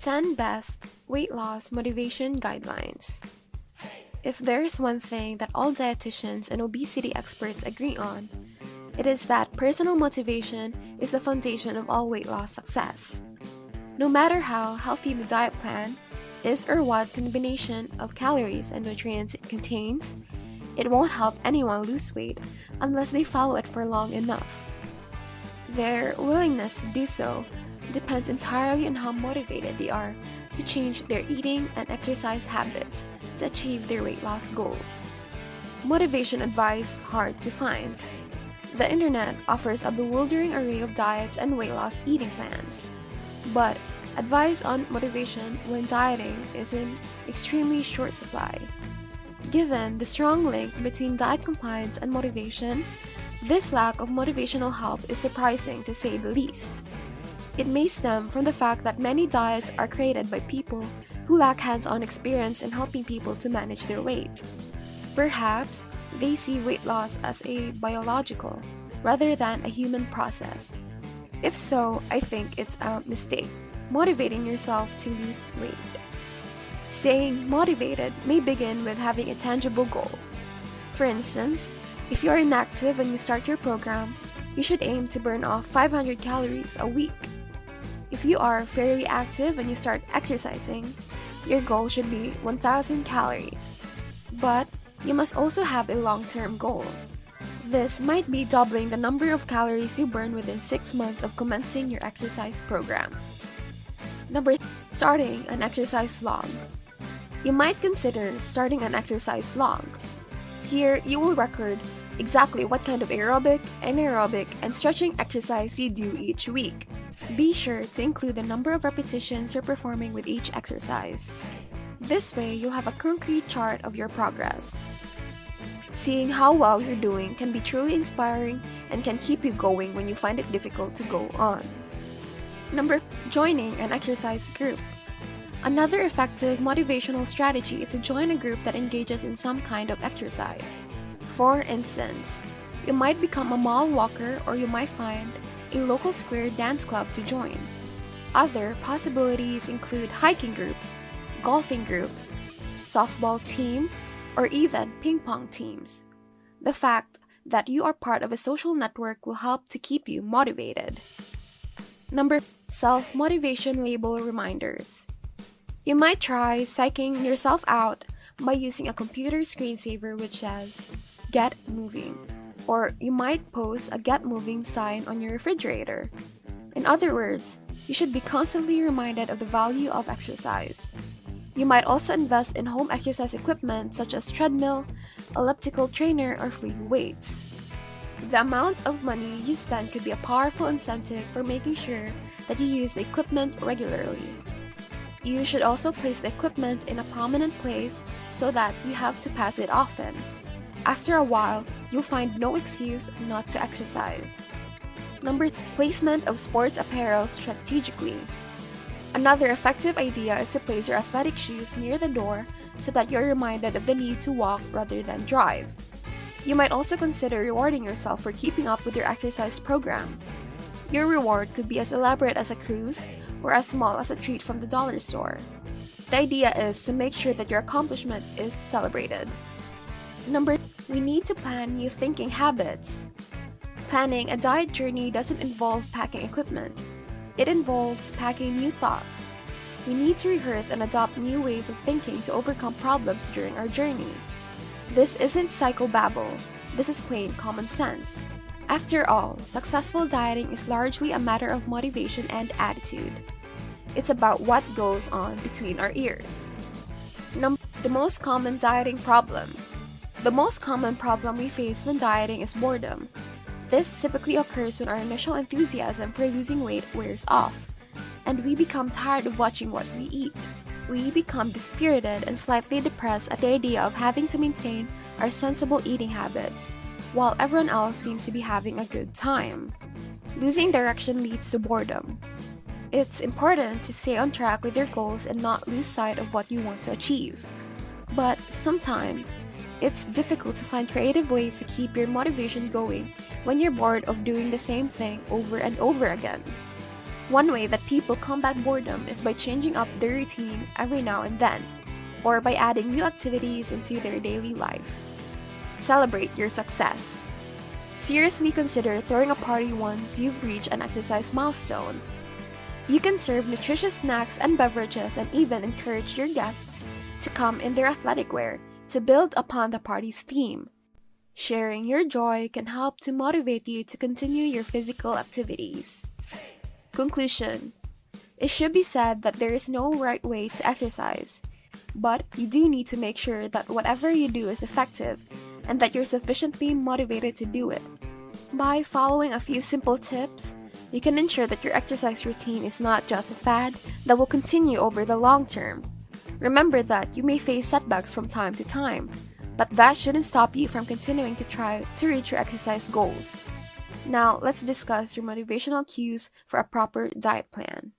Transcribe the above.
10 Best Weight Loss Motivation Guidelines. If there is one thing that all dietitians and obesity experts agree on, it is that personal motivation is the foundation of all weight loss success. No matter how healthy the diet plan is or what combination of calories and nutrients it contains, it won't help anyone lose weight unless they follow it for long enough. Their willingness to do so depends entirely on how motivated they are to change their eating and exercise habits to achieve their weight loss goals. Motivation advice hard to find. The internet offers a bewildering array of diets and weight loss eating plans, but advice on motivation when dieting is in extremely short supply. Given the strong link between diet compliance and motivation, this lack of motivational help is surprising to say the least. It may stem from the fact that many diets are created by people who lack hands-on experience in helping people to manage their weight. Perhaps they see weight loss as a biological rather than a human process. If so, I think it's a mistake, motivating yourself to lose weight. Staying motivated may begin with having a tangible goal. For instance, if you are inactive when you start your program, you should aim to burn off 500 calories a week. If you are fairly active when you start exercising, your goal should be 1,000 calories. But you must also have a long-term goal. This might be doubling the number of calories you burn within 6 months of commencing your exercise program. Starting an exercise log. You might consider starting an exercise log. Here, you will record exactly what kind of aerobic, anaerobic, and stretching exercise you do each week. Be sure to include the number of repetitions you're performing with each exercise. This way, you'll have a concrete chart of your progress. Seeing how well you're doing can be truly inspiring and can keep you going when you find it difficult to go on. Joining an exercise group. Another effective motivational strategy is to join a group that engages in some kind of exercise. For instance, you might become a mall walker or you might find a local square dance club to join. Other possibilities include hiking groups, golfing groups, softball teams, or even ping pong teams. The fact that you are part of a social network will help to keep you motivated. Self-motivation label reminders. You might try psyching yourself out by using a computer screensaver which says, "Get moving," or you might post a "Get moving" sign on your refrigerator. In other words, you should be constantly reminded of the value of exercise. You might also invest in home exercise equipment such as treadmill, elliptical trainer, or free weights. The amount of money you spend could be a powerful incentive for making sure that you use the equipment regularly. You should also place the equipment in a prominent place so that you have to pass it often. After a while, you'll find no excuse not to exercise. Placement of sports apparel strategically. Another effective idea is to place your athletic shoes near the door so that you're reminded of the need to walk rather than drive. You might also consider rewarding yourself for keeping up with your exercise program. Your reward could be as elaborate as a cruise or as small as a treat from the dollar store. The idea is to make sure that your accomplishment is celebrated. We need to plan new thinking habits. Planning a diet journey doesn't involve packing equipment. It involves packing new thoughts. We need to rehearse and adopt new ways of thinking to overcome problems during our journey. This isn't psychobabble. This is plain common sense. After all, successful dieting is largely a matter of motivation and attitude. It's about what goes on between our ears. The most common dieting problem. The most common problem we face when dieting is boredom. This typically occurs when our initial enthusiasm for losing weight wears off, and we become tired of watching what we eat. We become dispirited and slightly depressed at the idea of having to maintain our sensible eating habits, while everyone else seems to be having a good time. Losing direction leads to boredom. It's important to stay on track with your goals and not lose sight of what you want to achieve. But sometimes, it's difficult to find creative ways to keep your motivation going when you're bored of doing the same thing over and over again. One way that people combat boredom is by changing up their routine every now and then, or by adding new activities into their daily life. Celebrate your success. Seriously consider throwing a party once you've reached an exercise milestone. You can serve nutritious snacks and beverages and even encourage your guests to come in their athletic wear to build upon the party's theme. Sharing your joy can help to motivate you to continue your physical activities. Conclusion. It should be said that there is no right way to exercise, but you do need to make sure that whatever you do is effective and that you're sufficiently motivated to do it. By following a few simple tips, you can ensure that your exercise routine is not just a fad that will continue over the long term. Remember that you may face setbacks from time to time, but that shouldn't stop you from continuing to try to reach your exercise goals. Now, let's discuss your motivational cues for a proper diet plan.